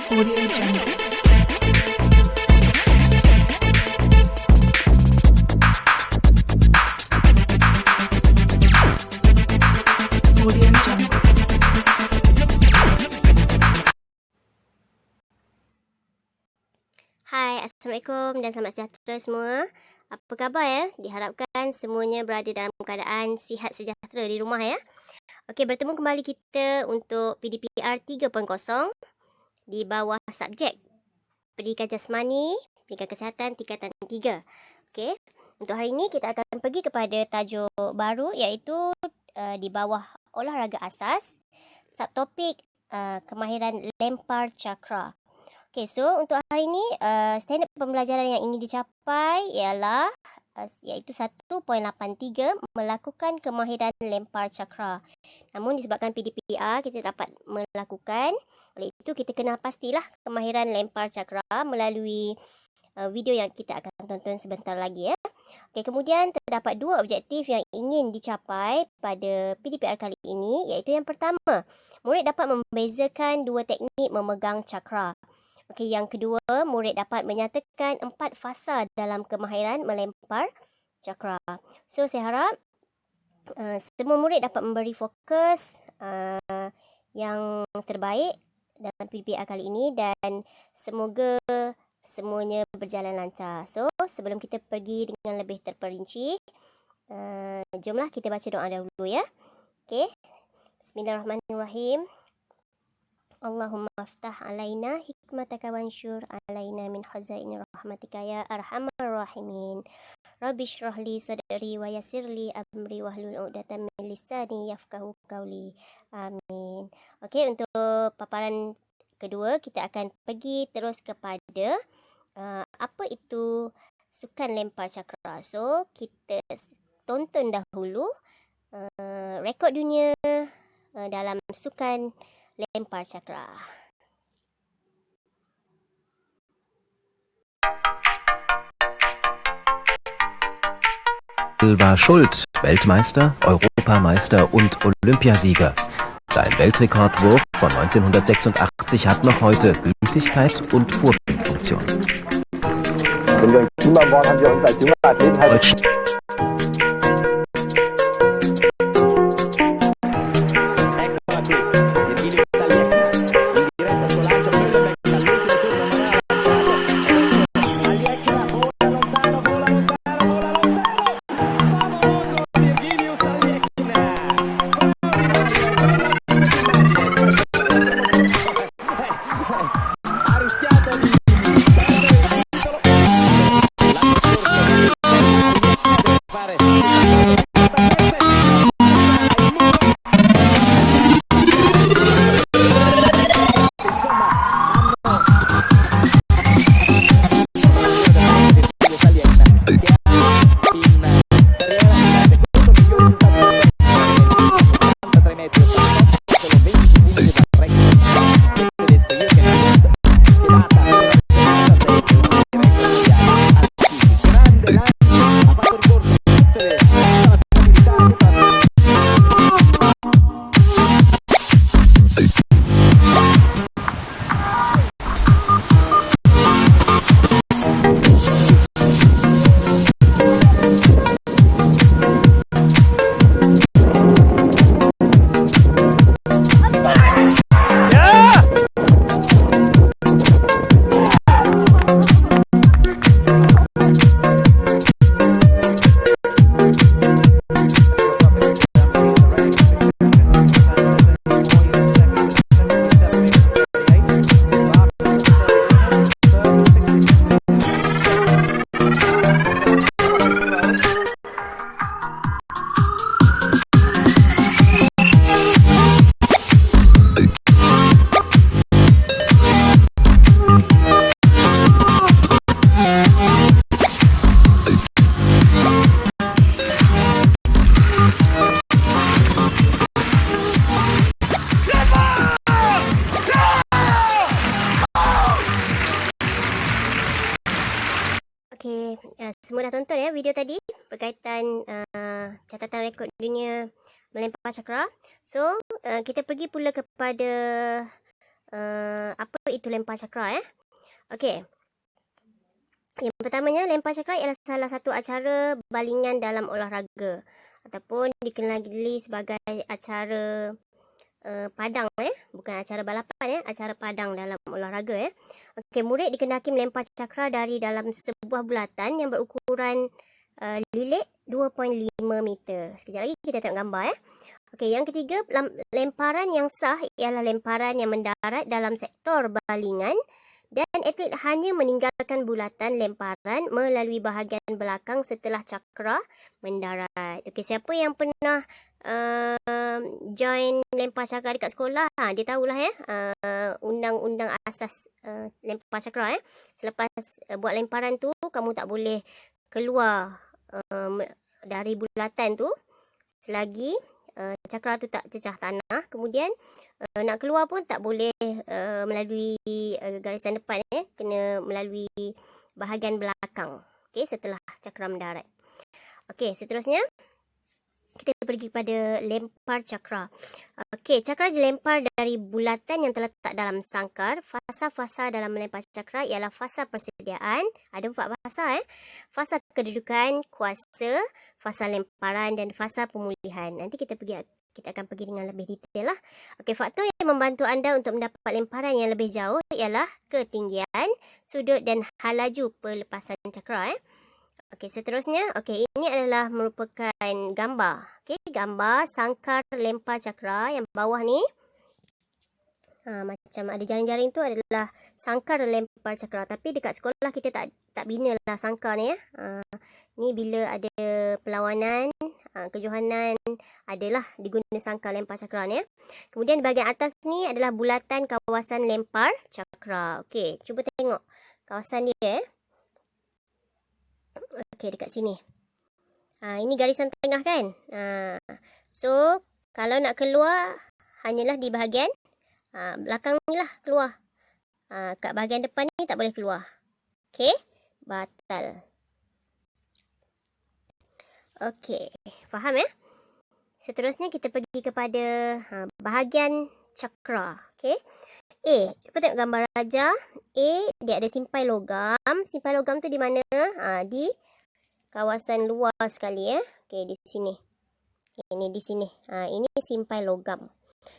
Audio Jungle. Audio Jungle. Hai, Assalamualaikum dan selamat sejahtera semua. Apa khabar ya? Diharapkan semuanya berada dalam keadaan sihat sejahtera di rumah ya. Okey, bertemu kembali kita untuk PDPR 3.0 di bawah subjek Pendidikan Jasmani, Pendidikan Kesihatan tingkatan 3. Okey, untuk hari ini kita akan pergi kepada tajuk baru iaitu di bawah olahraga asas, subtopik kemahiran lempar cakra. Okey, so untuk hari ini standard pembelajaran yang ingin dicapai ialah iaitu 1.83 melakukan kemahiran lempar cakra. Namun disebabkan PDPR kita dapat melakukan, oleh itu kita kena pastilah kemahiran lempar cakra melalui video yang kita akan tonton sebentar lagi ya. Okey, kemudian terdapat dua objektif yang ingin dicapai pada PDPR kali ini, iaitu yang pertama, murid dapat membezakan dua teknik memegang cakra. Okey, yang kedua, murid dapat menyatakan 4 fasa dalam kemahiran melempar cakra. So, saya harap semua murid dapat memberi fokus yang terbaik dalam PDPR kali ini dan semoga semuanya berjalan lancar. So, sebelum kita pergi dengan lebih terperinci, jomlah kita baca doa dahulu ya. Okey. Bismillahirrahmanirrahim. Allahumma aftah alaina hikmataka wansyur alaina min khazaini rahmatika ya arhamar rahimin. Rabbi shrah li sadri wa yassir li amri wahlul 'uqdatam min lisani yafqahu qawli. Amin. Okey, untuk paparan kedua kita akan pergi terus kepada apa itu sukan lempar cakra. So, kita tonton dahulu rekod dunia dalam sukan lempar cakra. War Schuld, Weltmeister, Europameister und Olympiasieger. Sein Weltrekordwurf von 1986 hat noch heute Gültigkeit und Vorbildfunktion. Wenn wir im Team waren, haben wir uns als junge Athleten halt Okey, semua dah tonton ya video tadi berkaitan catatan rekod dunia melempar cakra. So, kita pergi pula kepada apa itu lempar cakra Okey. Yang pertamanya, lempar cakra ialah salah satu acara balingan dalam olahraga ataupun dikenali sebagai acara padang bukan acara balapan acara padang dalam olahraga Okey, murid dikendaki melempar cakra dari dalam sebuah bulatan yang berukuran lilit 2.5 meter. Sekejap lagi kita tengok gambar Okey, yang ketiga, lemparan yang sah ialah lemparan yang mendarat dalam sektor balingan dan atlet hanya meninggalkan bulatan lemparan melalui bahagian belakang setelah cakra mendarat. Okey, siapa yang pernah join lempar cakra dekat sekolah, dia tahulah undang-undang asas lempar cakra Selepas buat lemparan tu, kamu tak boleh keluar dari bulatan tu selagi cakra tu tak cecah tanah. Kemudian nak keluar pun tak boleh melalui garisan depan kena melalui bahagian belakang. Okey, setelah cakra mendarat. Okey, seterusnya kita pergi pada lempar cakra. Okey, cakra dilempar dari bulatan yang terletak dalam sangkar. Fasa-fasa dalam melempar cakra ialah fasa persediaan. Ada 4 fasa Fasa kedudukan, kuasa, fasa lemparan dan fasa pemulihan. Nanti kita akan pergi dengan lebih detail lah. Okey, faktor yang membantu anda untuk mendapat lemparan yang lebih jauh ialah ketinggian, sudut dan hal laju pelepasan cakra Okey, seterusnya, ini adalah merupakan gambar. Okey, gambar sangkar lempar cakra yang bawah ni. Macam ada jaring-jaring tu adalah sangkar lempar cakra. Tapi dekat sekolah kita tak bina lah sangkar ni Ni bila ada perlawanan, kejohanan, adalah diguna sangkar lempar cakra ni Kemudian bahagian atas ni adalah bulatan kawasan lempar cakra. Okey, cuba tengok kawasan dia Okey, dekat sini. Ini garisan tengah kan? So, kalau nak keluar, hanyalah di bahagian belakang ni lah keluar. Kat bahagian depan ni tak boleh keluar. Okey, batal. Okey, faham Seterusnya kita pergi kepada bahagian cakra. Okey. Cuba tengok gambar raja. Dia ada simpai logam. Simpai logam tu di mana? Di kawasan luar sekali Okey, di sini. Ini di sini. Ini simpai logam.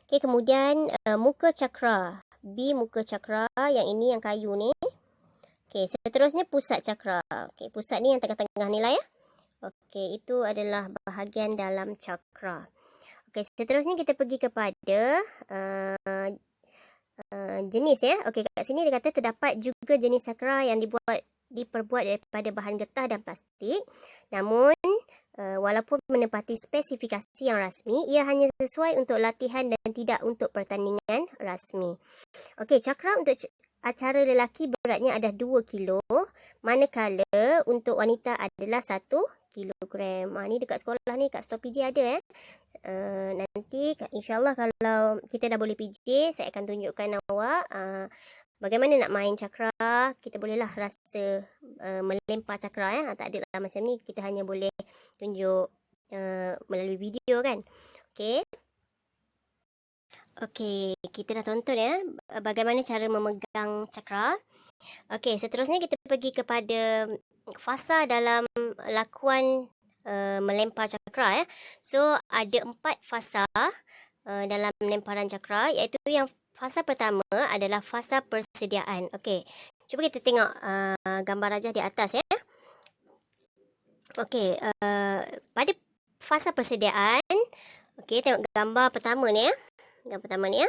Okey, kemudian muka cakra. B muka cakra, yang ini yang kayu ni. Okey, seterusnya pusat cakra. Okey, pusat ni yang tengah-tengah ni lah Okey, itu adalah bahagian dalam cakra. Okey, seterusnya kita pergi kepada jenis Okey, kat sini dia kata terdapat juga jenis cakra yang diperbuat daripada bahan getah dan plastik. Namun walaupun menepati spesifikasi yang rasmi, ia hanya sesuai untuk latihan dan tidak untuk pertandingan rasmi. Okey, cakra untuk acara lelaki beratnya ada 2 kilo, manakala untuk wanita adalah 1 kilogram. Ni dekat sekolah ni, kat store PJ ada nanti insyaAllah kalau kita dah boleh PJ, saya akan tunjukkan awak bagaimana nak main cakra. Kita bolehlah rasa melempar cakra tak ada lah macam ni, kita hanya boleh tunjuk melalui video kan. Okey, kita dah tonton bagaimana cara memegang cakra. Okey, seterusnya kita pergi kepada fasa dalam lakuan melempar cakra So, ada 4 fasa dalam lemparan cakra, iaitu yang fasa pertama adalah fasa persediaan. Okey, cuba kita tengok gambar rajah di atas Okey, pada fasa persediaan, okey, tengok gambar pertama ni Gambar pertama ni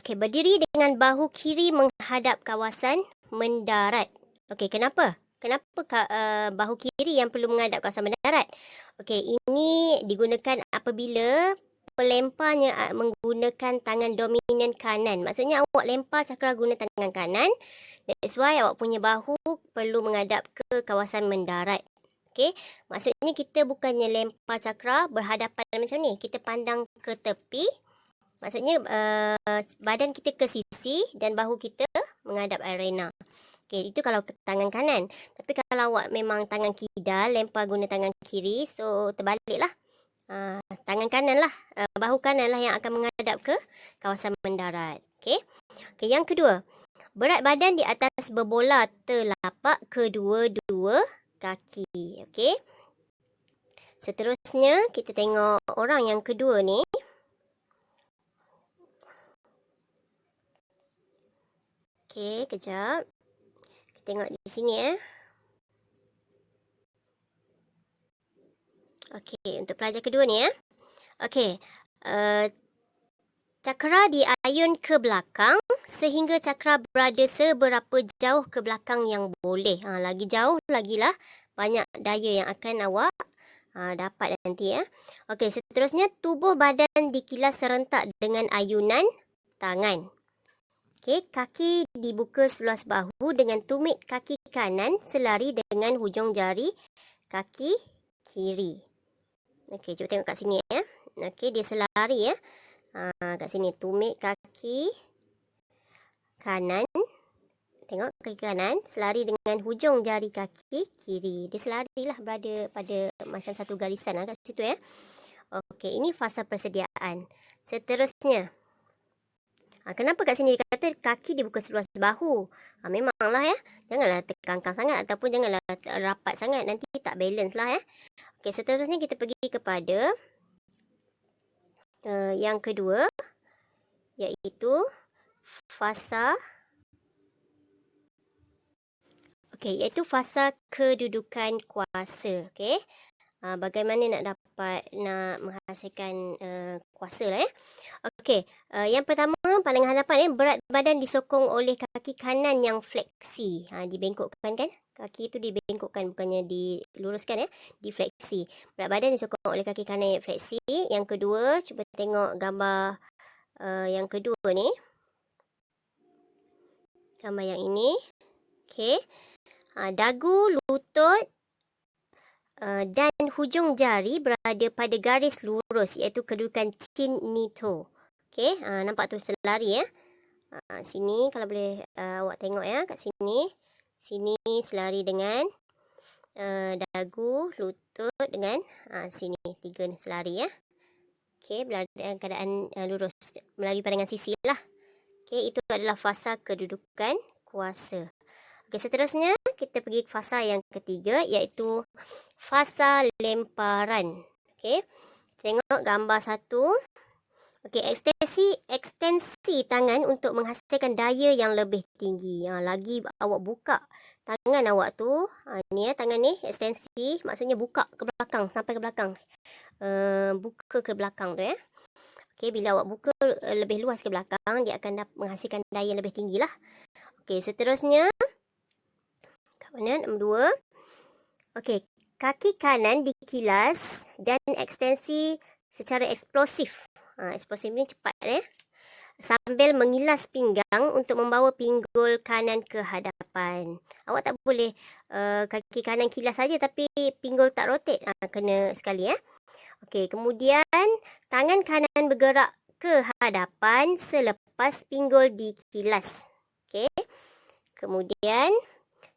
Okey, berdiri dengan bahu kiri menghadap kawasan mendarat. Okey, kenapa? Kenapa bahu kiri yang perlu menghadap kawasan mendarat? Okey, ini digunakan apabila pelemparnya menggunakan tangan dominan kanan. Maksudnya awak lempar cakra guna tangan kanan. That's why awak punya bahu perlu menghadap ke kawasan mendarat. Okey, maksudnya kita bukannya lempar cakra berhadapan macam ni. Kita pandang ke tepi. Maksudnya badan kita ke sisi dan bahu kita menghadap arena. Okey, itu kalau tangan kanan. Tapi kalau awak memang tangan kidal, lempar guna tangan kiri, so terbaliklah. tangan kanan lah, bahu kanan lah yang akan menghadap ke kawasan mendarat. Okey. Okey, yang kedua, berat badan di atas berbola telapak kedua-dua kaki. Okey. Seterusnya, kita tengok orang yang kedua ni. Okey, kejap. Kita tengok di sini Okey, untuk pelajar kedua ni Okey. Cakra diayun ke belakang sehingga cakra berada seberapa jauh ke belakang yang boleh. Lagi jauh, lagilah banyak daya yang akan awak dapat nanti Okey, seterusnya tubuh badan dikilas serentak dengan ayunan tangan. Okey, kaki dibuka seluas bahu dengan tumit kaki kanan selari dengan hujung jari kaki kiri. Okey, cuba tengok kat sini Okey, dia selari kat sini tumit kaki kanan. Tengok kaki kanan selari dengan hujung jari kaki kiri. Dia selarilah berada pada macam satu garisan kat situ Okey, ini fasa persediaan. Seterusnya, kenapa kat sini dia kata kaki dibuka seluas bahu? Memanglah janganlah terkangkang sangat ataupun janganlah rapat sangat, nanti tak balance lah Okey, seterusnya kita pergi kepada yang kedua, iaitu fasa kedudukan kuasa. Okey. Bagaimana nak menghasilkan kuasa lah Okey. Yang pertama, paling hadapan berat badan disokong oleh kaki kanan yang fleksi. Dibengkokkan kan? Kaki itu dibengkokkan, bukannya diluruskan difleksi. Berat badan disokong oleh kaki kanan yang fleksi. Yang kedua, cuba tengok gambar yang kedua ni. Gambar yang ini. Okey. Dagu, lutut dan hujung jari berada pada garis lurus, iaitu kedudukan chin ni toe. Okey, nampak tu selari sini kalau boleh awak tengok kat sini. Sini selari dengan dagu, lutut dengan sini, tiga ni selari Okey, berada dalam keadaan lurus melalui pandangan sisi lah. Okey, itu adalah fasa kedudukan kuasa. Okey, seterusnya kita pergi ke fasa yang ketiga, iaitu fasa lemparan. Okey, tengok gambar satu. Okey, ekstensi tangan untuk menghasilkan daya yang lebih tinggi. Lagi awak buka tangan awak tu, ni tangan ni ekstensi, maksudnya buka ke belakang, sampai ke belakang. Buka ke belakang tu Okey, bila awak buka lebih luas ke belakang, dia akan menghasilkan daya yang lebih tinggi lah. Okey, seterusnya mana? Nombor 2. Okey, kaki kanan dikilas dan ekstensi secara eksplosif. Eksplosif ni cepat sambil mengilas pinggang untuk membawa pinggul kanan ke hadapan. Awak tak boleh kaki kanan kilas saja tapi pinggul tak rotate. Kena sekali Okey, kemudian tangan kanan bergerak ke hadapan selepas pinggul dikilas. Okey. Kemudian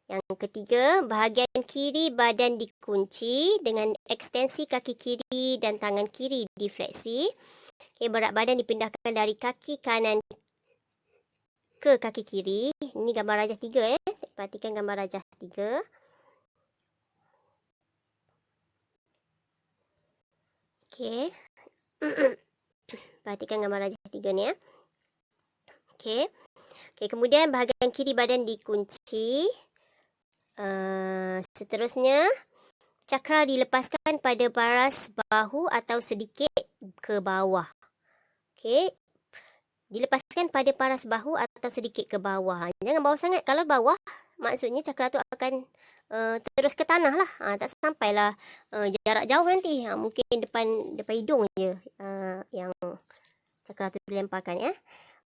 yang ketiga, bahagian kiri badan dikunci dengan ekstensi kaki kiri dan tangan kiri difleksi. Okay, berat badan dipindahkan dari kaki kanan ke kaki kiri. Ini gambar rajah 3 Perhatikan gambar rajah 3. Okey. Perhatikan gambar rajah 3 ni Okey. Okey, kemudian bahagian kiri badan dikunci. Seterusnya, cakra dilepaskan pada paras bahu atau sedikit ke bawah. Okey. Dilepaskan pada paras bahu atau sedikit ke bawah. Jangan bawah sangat. Kalau bawah, maksudnya cakra tu akan terus ke tanah lah. Tak sampailah jarak jauh nanti. Mungkin depan hidung je yang cakra tu dilemparkan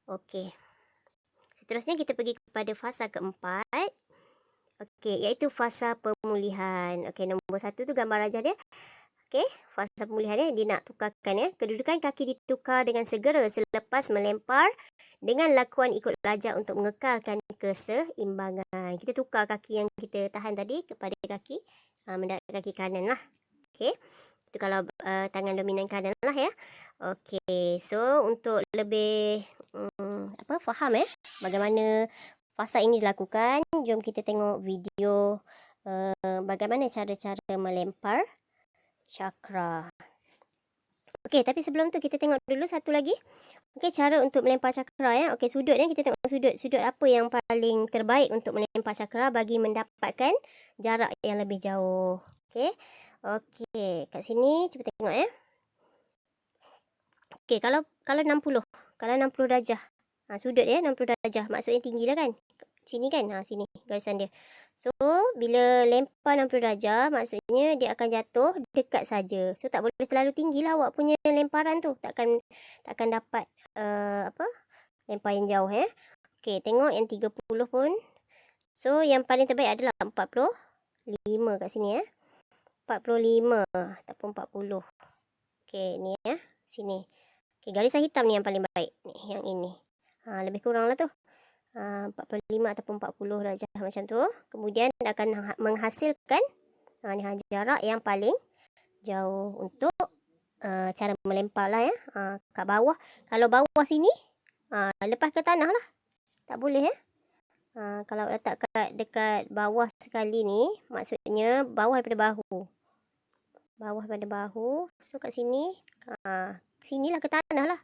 Okey. Seterusnya kita pergi kepada fasa keempat. Okey, iaitu fasa pemulihan. Okey, nombor 1 tu gambar rajah dia. Okey, fasa pemulihan dia nak tukarkan Kedudukan kaki ditukar dengan segera selepas melempar dengan lakuan ikut lajak untuk mengekalkan keseimbangan. Kita tukar kaki yang kita tahan tadi kepada kaki kanan lah. Okey. Itu kalau tangan dominan kanan lah ya. Okey, so untuk lebih faham bagaimana fasa ini dilakukan, jom kita tengok video bagaimana cara-cara melempar cakra. Okey, tapi sebelum tu kita tengok dulu satu lagi. Okey, cara untuk melempar cakra ya. Okey, sudutnya kita tengok sudut apa yang paling terbaik untuk melempar cakra bagi mendapatkan jarak yang lebih jauh. Okey. Okey, kat sini cuba tengok ya. Okey, kalau 60. Kalau 60 darjah. Sudut dia 60 darjah. Maksudnya tinggi dah kan? Sini kan? Sini garisan dia. So, bila lempar 60 darjah, maksudnya dia akan jatuh dekat saja. So, tak boleh terlalu tinggi lah awak punya lemparan tu. Takkan dapat lempar yang jauh ya. Okey, tengok yang 30 pun. So, yang paling terbaik adalah 45 kat sini ya. 45 ataupun 40. Okey, ni ya. Sini. Okey, garisan hitam ni yang paling baik. Ni, yang ini. Lebih kurang lah tu. 45 ataupun 40 darjah macam tu. Kemudian akan menghasilkan jarak yang paling jauh untuk cara melempar lah ya. Kat bawah. Kalau bawah sini, lepas ke tanah lah. Tak boleh ya. Kalau letak dekat bawah sekali ni, maksudnya bawah daripada bahu. Bawah daripada bahu. So kat sini, sinilah ke tanah lah.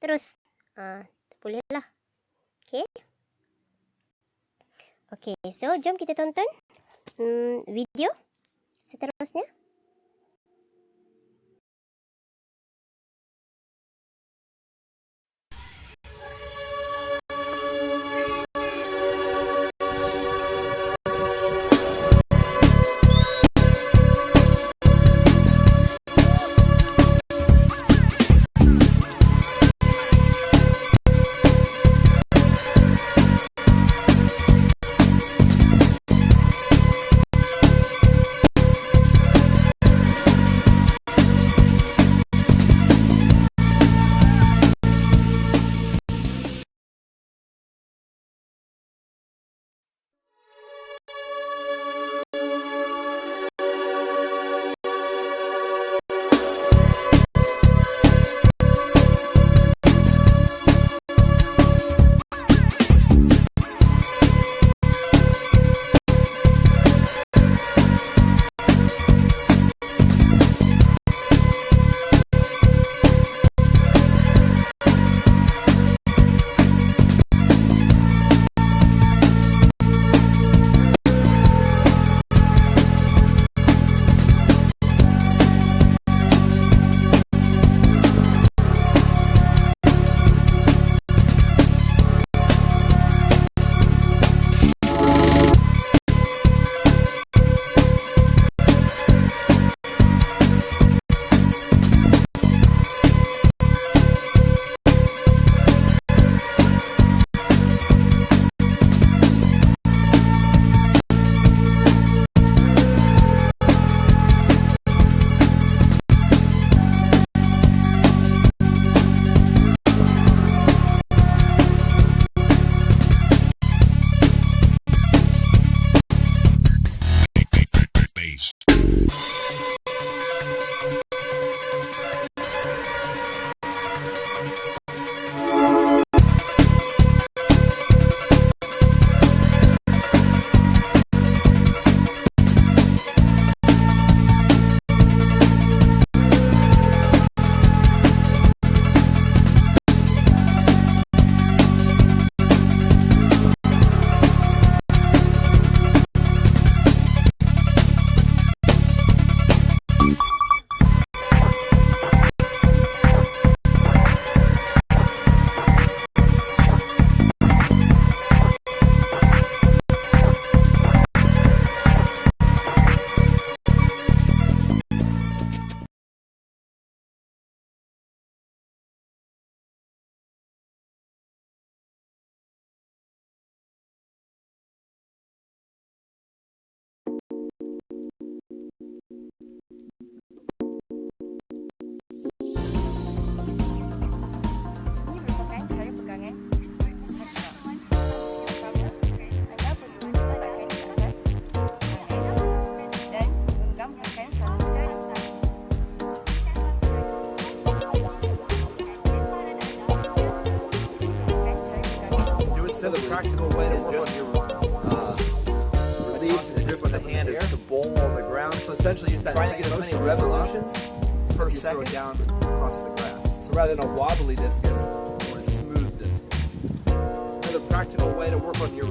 Terus, tak boleh lah. Okay. Okay, so jom kita tonton video seterusnya. Another practical way to work on your release and grip with the hand is to bowl on the ground. So essentially, you're trying to get as many revolutions per second down across the grass. So rather than a wobbly discus, or a smooth discus. Another practical way to work on your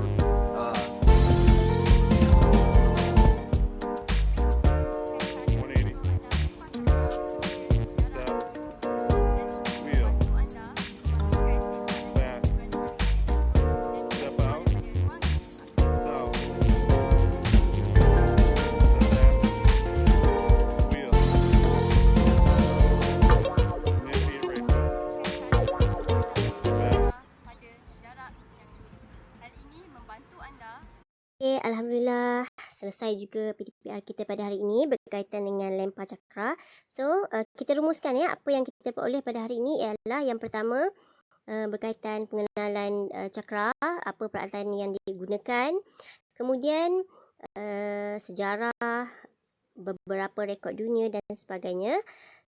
180. Step. Wheel. Back. Step out. South. Step back. Wheel. Maybe right foot. Back. pada jarak yang hal ini membantu anda Okay, Alhamdulillah selesai juga PDPR kita pada hari ini berkaitan dengan lempar cakra. So, kita rumuskan ya, apa yang kita peroleh pada hari ini ialah yang pertama berkaitan pengenalan cakra, apa peralatan yang digunakan. Kemudian sejarah, beberapa rekod dunia dan sebagainya.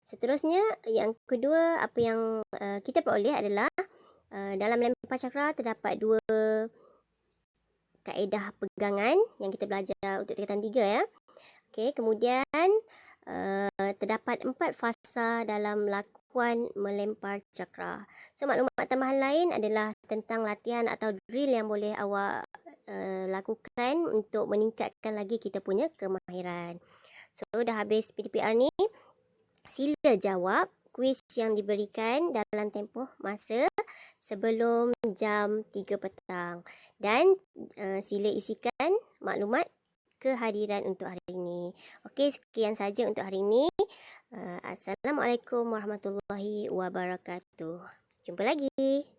Seterusnya, yang kedua, apa yang kita peroleh adalah dalam lempar cakra terdapat dua kaedah pegangan yang kita belajar untuk tingkatan 3 ya. Okey, kemudian terdapat 4 fasa dalam lakuan melempar cakra. So maklumat tambahan lain adalah tentang latihan atau drill yang boleh awak lakukan untuk meningkatkan lagi kita punya kemahiran. So dah habis PDPR ni, sila jawab kuis yang diberikan dalam tempoh masa sebelum jam 3 petang. Dan sila isikan maklumat kehadiran untuk hari ini. Okey, sekian saja untuk hari ini. Assalamualaikum warahmatullahi wabarakatuh. Jumpa lagi.